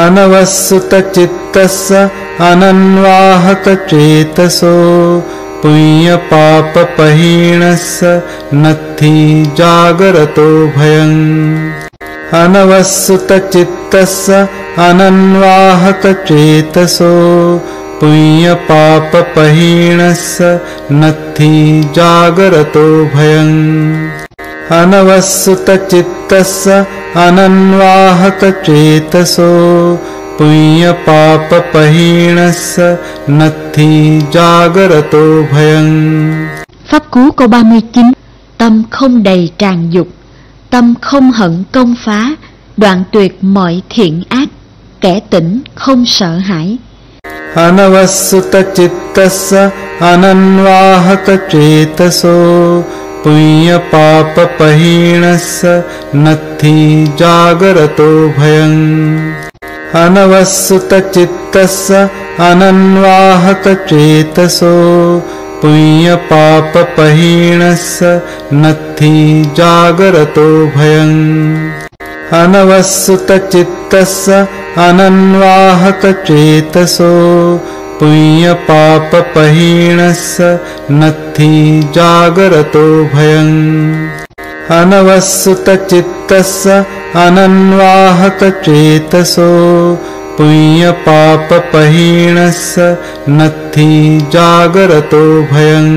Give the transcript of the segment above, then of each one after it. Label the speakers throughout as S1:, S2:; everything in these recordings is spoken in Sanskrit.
S1: अनवसुतचित्तस्य अनन्वाहकचेतसो पुण्यपापपहीणस्य नत्थि जागरतो भयम् अनवसुतचित्तस्य अनन्वाहकचेतसो पुण्यपापपहीणस्य नत्थि जागरतो भयम् अनवसुतचित्तस्य अनन्वाहकचेतसो पुण्यपापपहीणस्य नत्थि जागरतो भयम्.
S2: Pháp cú câu 39. Tâm không đầy tràn dục, tâm không hận công phá, đoạn tuyệt mọi thiện ác, kẻ tỉnh không sợ hãi.
S1: Anavasutachittassa ananvahakacetaso punyapapapahīnassa natthi jagarato bhayam. Anavasutachittassa ananvahakacetaso punyapapapahīnassa natthi jagarato bhayam. Anavasutachittassa ananvahakacetaso punyapapapahīnassa natthi jagarato bhayam. Anavasutachittassa ananvahakacetaso punyapapapahīnassa natthi jagarato bhayam.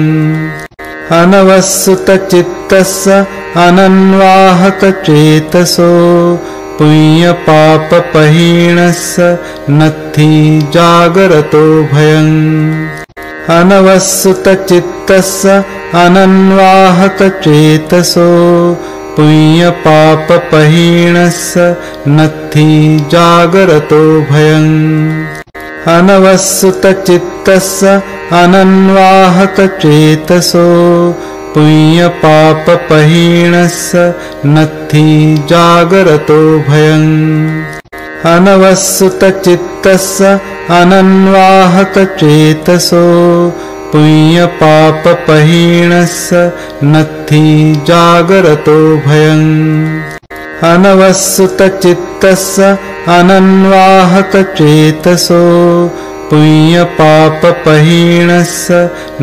S1: Anavasutachittassa ananvahakacetaso punyapapapahīnassa natthi jagarato bhayam. Anavasutachittassa ananvahakacetaso punyapapapahīnassa natthi jagarato bhayam. Anavasutachittassa ananvahakacetaso punyapapapahīnassa natthi jagarato bhayam. Anavasutachittassa ananvahakacetaso punyapapapahīnassa natthi jagarato bhayam. Anavasutachittassa ananvahakacetaso punyapapapahīnassa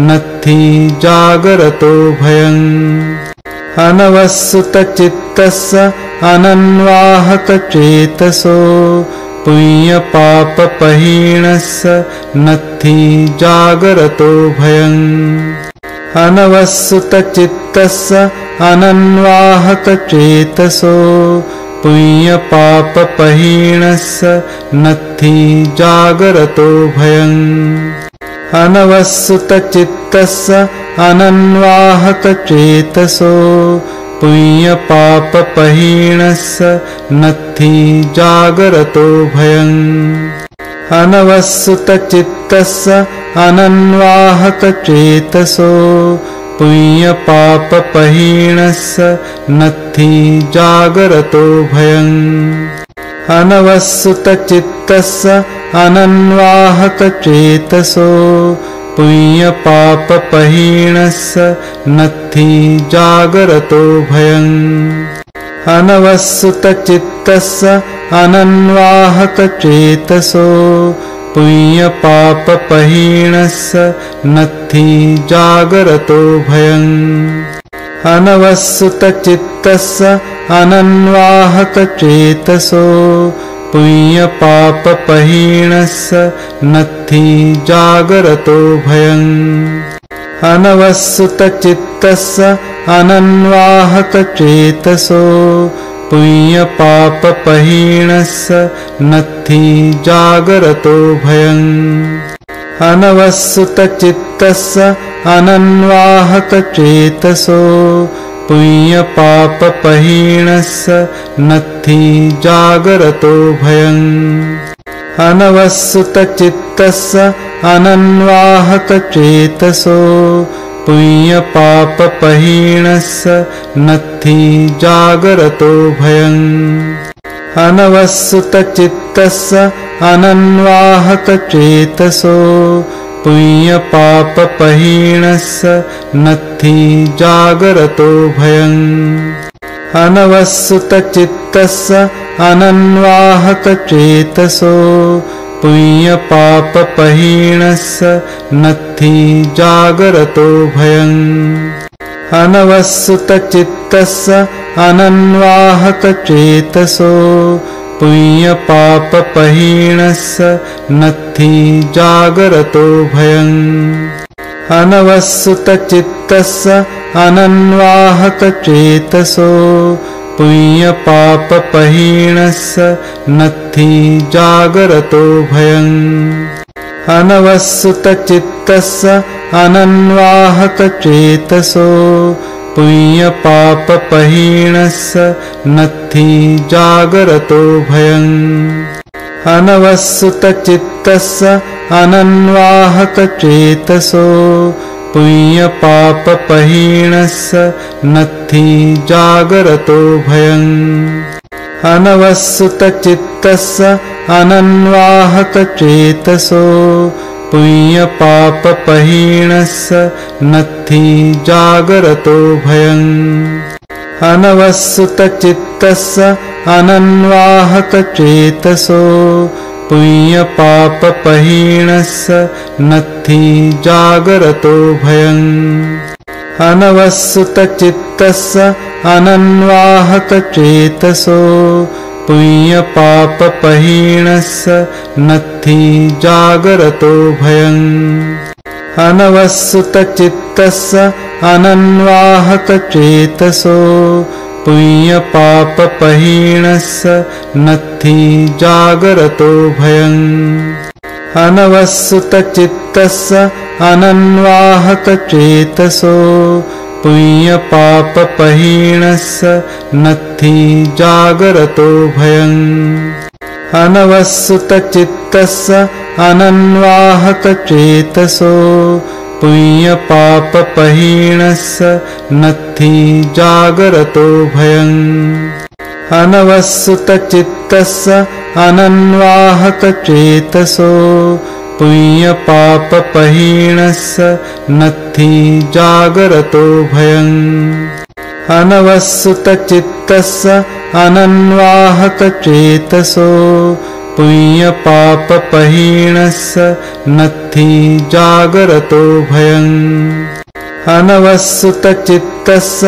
S1: natthi jagarato bhayam. Anavasutachittassa ananvahakacetaso punyapapapahīnassa natthi jagarato bhayam. Anavasutachittassa ananvahakacetaso punyapapapahīnassa natthi jagarato bhayam. Anavasutachittassa ananvahakacetaso punyapapapahīnassa natthi jagarato bhayam. Anavasutachittassa ananvahakacetaso punyapapapahīnassa natthi jagarato bhayam. Anavasutachittassa ananvahakacetaso punyapapapahīnassa natthi jagarato bhayam. Anavasutachittassa ananvahakacetaso punyapapapahīnassa natthi jagarato bhayam. Anavasutachittassa ananvahakacetaso punyapapapahīnassa natthi jagarato bhayam. Anavasutachittassa ananvahakacetaso punyapapapahīnassa natthi jagarato bhayam. Anavasutachittassa ananvahakacetaso punyapapapahīnassa natthi jagarato bhayam. Anavasutachittassa ananvahakacetaso punyapapapahīnassa natthi jagarato bhayam. Anavasutachittassa ananvahakacetaso punyapapahīnassa natthi jagarato bhayam. अनवसुतचित्तस्य अनन्वाहकचेतसो पुण्यपापपहीनस्य नत्थि जागरतो भयम् अनवसुतचित्तस्य अनन्वाहकचेतसो पुण्यपापपहीनस्य नत्थि जागरतो भयम् अनवसुतचित्तस्य अनन्वाहकचेतसो पुण्यपापपहीनस्य नत्थि जागरतो भयम् अनवसुतचित्तस्य अनन्वाहकचेतसो पुण्यपापपहीनस्य नत्थि जागरतो भयम् अनवसुतचित्तस्य अनन्वाहकचेतसो पुण्यपापपहीनस्य नत्थि जागरतो भयम् अनवसुतचित्तस्य अनन्वाहकचेतसो पुण्यपापपहीनस्य नत्थि जागरतो भयम् अनवसुतचित्तस्य अनन्वाहकचेतसो पुण्यपापपहीनस्य नत्थि जागरतो भयम् अनवसुतचित्तस्य अनन्वाहकचेतसो पुण्यपापपहीनस्य नत्थि जागरतो भयम् अनवसुतचित्तस्य अनन्वाहकचेतसो पुण्यपापपहीनस्य नत्थि जागरतो भयम् अनवसुतचित्तस्य अनन्वाहकचेतसो पुण्यपापपहीनस्य नत्थि जागरतो भयम् अनवसुतचित्तस्य अनन्वाहकचेतसो पुण्यपापपहीनस्य नत्थि जागरतो भयम् अनवसुतचित्तस्य अनन्वाहकचेतसो पुण्यपापपहीनस्य नत्थि जागरतो भयम् अनवसुतचित्तस्य अनन्वाहकचेतसो पुण्यपापपहीनस्य नत्थि जागरतो भयम् अनवसुतचित्तस्य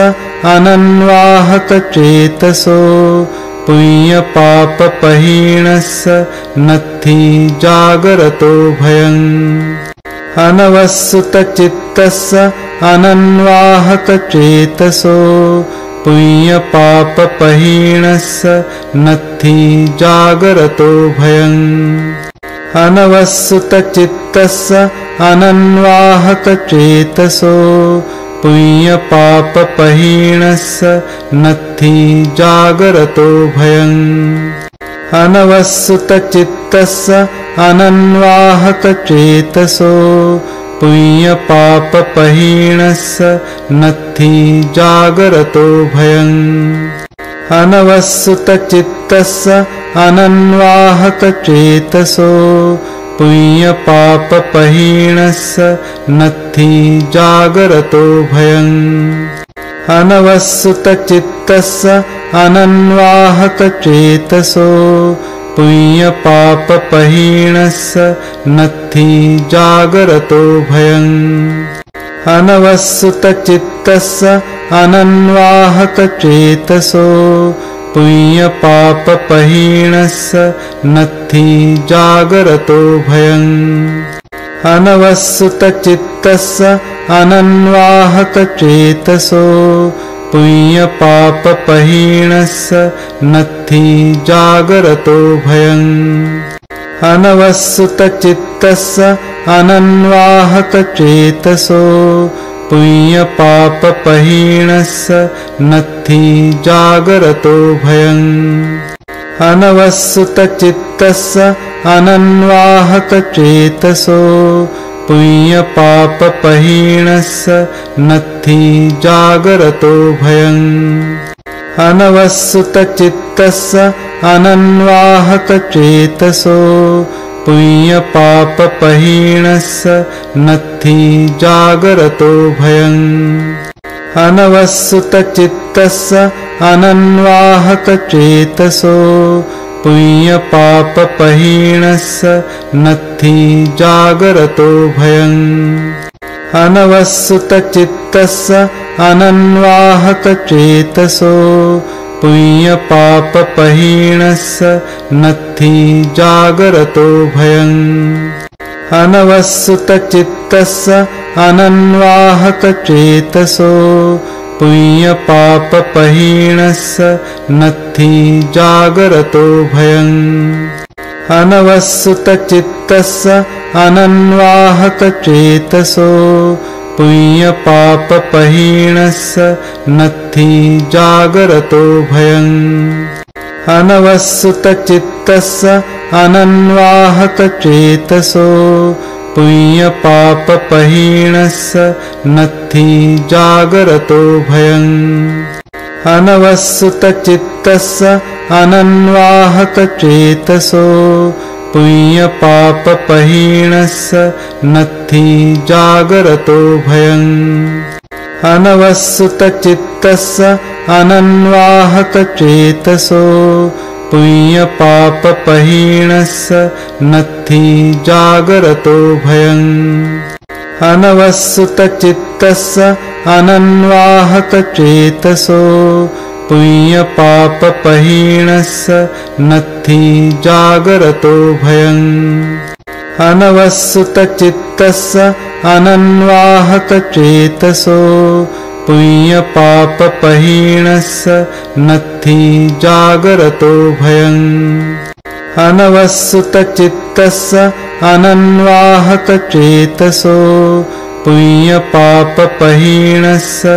S1: अनन्वाहकचेतसो पुण्यपापपहीनस्य नत्थि जागरतो भयम् अनवसुतचित्तस्य अनन्वाहकचेतसो पुण्यपापपहीनस्य नत्थि जागरतो भयम् अनवसुतचित्तस्य अनन्वाहकचेतसो पुण्यपापपहीनस्य नत्थि जागरतो भयम् अनवसुतचित्तस्य अनन्वाहकचेतसो पुण्यपापपहीनस्य नत्थि जागरतो भयम् अनवसुतचित्तस्य अनन्वाहकचेतसो पुण्यपापपहीनस्य नत्थि जागरतो भयम् अनवसुतचित्तस्य अनन्वाहकचेतसो पुण्यपापपहीनस्य नत्थि जागरतो भयम् अनवसुतचित्तस्य अनन्वाहकचेतसो पुण्यपापपहीनस्य नत्थि जागरतो भयम् अनवसुतचित्तस्य अनन्वाहकचेतसो पुण्यपापपहीनस्य नत्थि जागरतो भयम् अनवसुतचित्तस्य अनन्वाहकचेतसो पुण्यपापपहीनस्य नत्थि जागरतो भयम् अनवसुतचित्तस्य अनन्वाहकचेतसो पुण्यपापपहीनस्य नत्थि जागरतो भयम् अनवसुतचित्तस्य अनन्वाहकचेतसो पुण्यपापपहीनस्य नत्थि जागरतो भयम् अनवसुतचित्तस्य अनन्वाहकचेतसो पुण्यपापपहीणस्य नत्थि जागरतो भयम् अनवसुतचित्तस्य अनन्वाहकचेतसो पुण्यपापपहीणस्य नत्थि जागरतो भयम् अनवसुतचित्तस्य अनन्वाहकचेतसो पुण्यपापपहीणस्य नत्थि जागरतो भयम् अनवसुतचित्तस्य अनन्वाहकचेतसो पुण्यपापपहीणस्य नत्थि जागरतो भयम् अनवसुतचित्तस्य अनन्वाहकचेतसो पुण्यपापपहीणस्य नत्थि जागरतो भयम् अनवसुतचित्तस्य अनन्वाहकचेतसो पुण्यपापपहीणस्य नत्थि जागरतो भयम् अनवसुतचित्तस्य अनन्वाहकचेतसो पुण्यपापपहीणस्य नत्थि जागरतो भयम् अनवसुतचित्तस्य अनन्वाहकचेतसो पुण्यपापपहीणस्य नत्थि जागरतो भयम् अनवसुतचित्तस्य अनन्वाहकचेतसो पुण्यपापपहीणस्य नत्थि जागरतो भयम् अनवसुतचित्तस्य अनन्वाहकचेतसो पुण्यपापपहीणस्य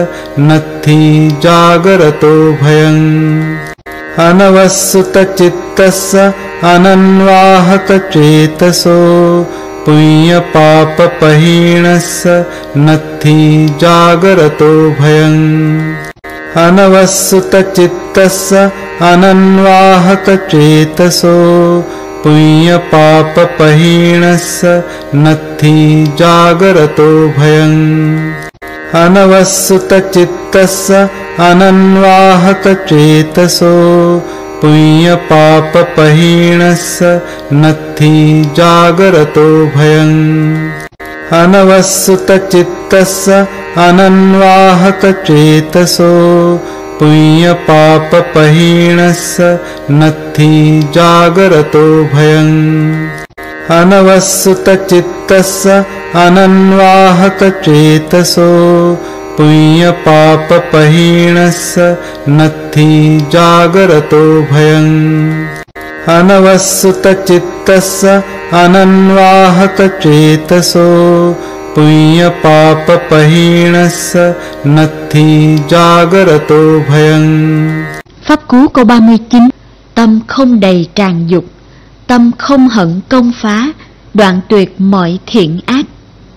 S1: नत्थि जागरतो भयम् अनवसुतचित्तस्य अनन्वाहकचेतसो पुण्यपापपहीणस्य नत्थि जागरतो भयम् अनवसुतचित्तस्य अनन्वाहकचेतसो पुण्यपापपहीणस्य नत्थि जागरतो भयम् अनवसुतचित्तस्य अनन्वाहकचेतसो पुण्यपापपहीणस्य नत्थि जागरतो भयम् अनवसुतचित्तस्य अनन्वाहकचेतसो पुण्यपापपहीणस्य नत्थि जागरतो भयम् अनवसुतचित्तस्य अनन्वाहकचेतसो पुण्यपापपहीणस्य नत्थि जागरतो भयम् अनवसुतचित्तस्य अनन्वाहकचेतसो पुण्यपापपहीणस्य नत्थि जागरतो भयम्.
S2: Pháp cú câu 39. Tâm không đầy tràn dục, tâm không hận công phá, đoạn tuyệt mọi thiện ác,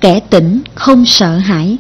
S2: kẻ tỉnh không sợ hãi.